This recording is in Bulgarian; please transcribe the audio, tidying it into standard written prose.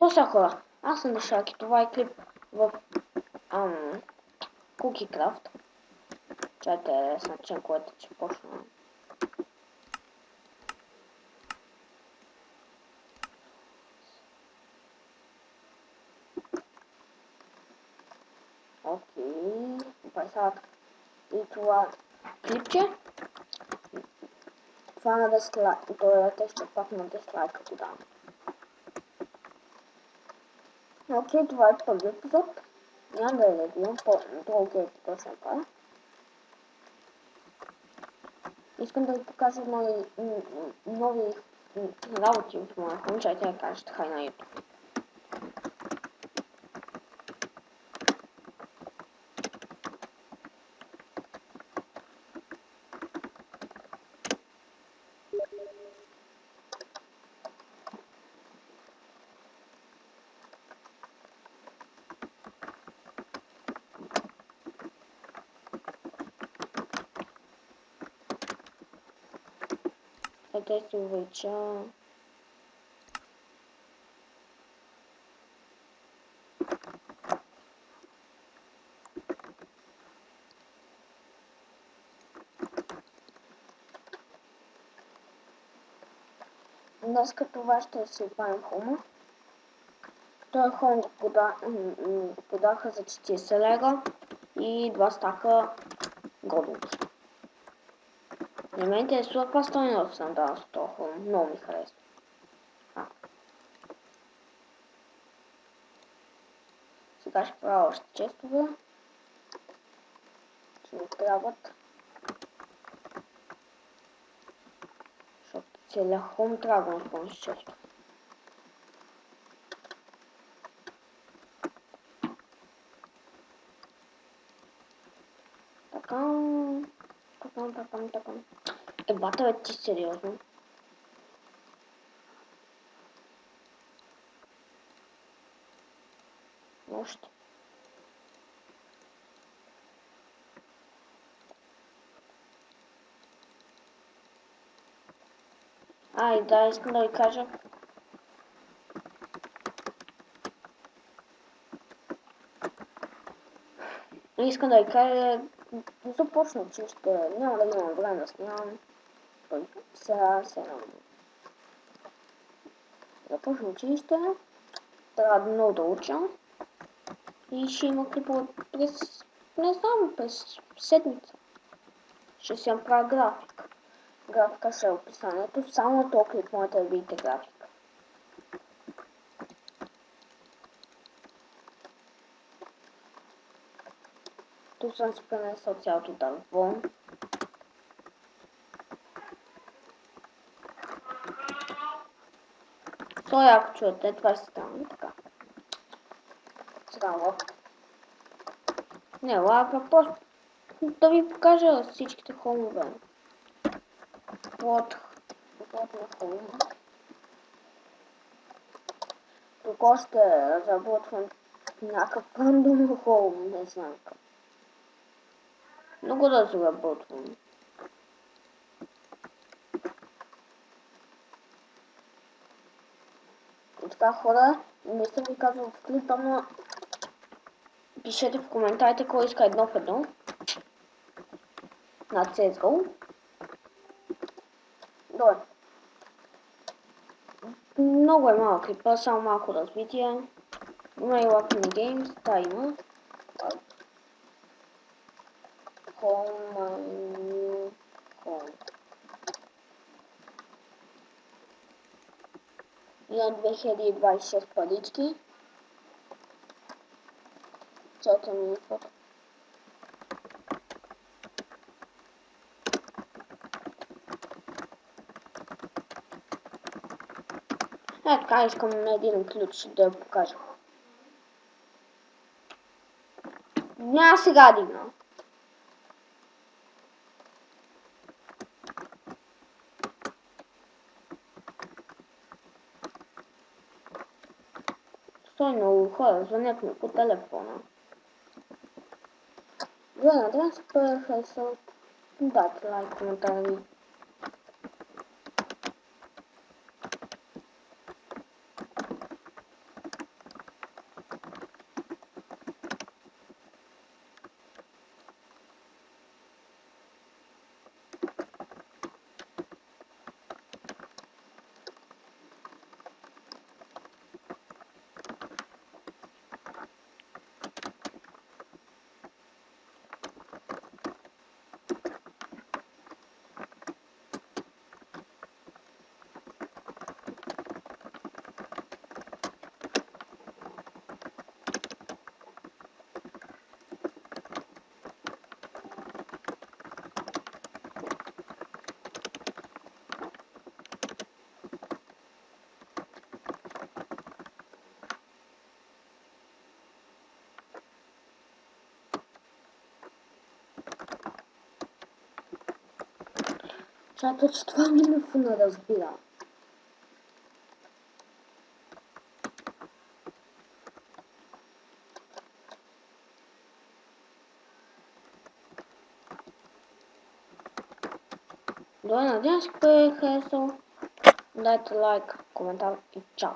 Какво са хора? Аз съм Дешаки, това е клип в CookieCraft. Чайте с начин, което ще почна. Окей, сега и това клипче. Това на 10 лайка, той ще пак на 10 лайка го дам. Окей, това е първи епизод. Няма да я гледам по-дълги епизод ще направя. Искам да ви покажа нови работи от моя фон, чайте да кажете хай на YouTube. Ето се увелича. Днес това ще си опаем хома. Той хом го подаха за 40 лега и 2 стака годинки. На мен интересува каква стойност съм дала с този хом. Много ми харесва. Сега ще правя още честове. Ще ми трябват. Защото целият хом трябва да напълня с честове. Така. Бата бе, ти сериозно. Още. И да, искам да ви кажа. Искам да ви кажа, започна училище, няма да имам време да снимам. Сега започна училище, трябва много да уча и ще има клипове през, не знам, през седмица. Ще си направя графика. Графика ще е описанието, само на този клип можете да видите графика. Тук съм си пренесъл цялото дърво. То ако чуете, това ще стане така. Сега лак. Не лак, просто да ви покажа всичките хомове. Вот на хома. Тук още разработвам някакъв рандом хом, не знам как. Много да разработвам. И така хора, не съм ви казал в клипа, но пишете в коментарите кой иска 1 в 1 на CSGO. Добре. Много е малък клипа, само малко развитие. Има и Luck Mini Games, да има. Home. Имам 2026 парички. Чакай ми фото. Така искам на един ключ да я покажа. Няма сега дигна. Стой много хора, звънят ми по телефона. Добре, да се харесал. Дайте лайк, коментари. Чакай, че това микрофона разбира. Добре, надявам се, че ви е харесало. Дайте лайк, коментар и чао!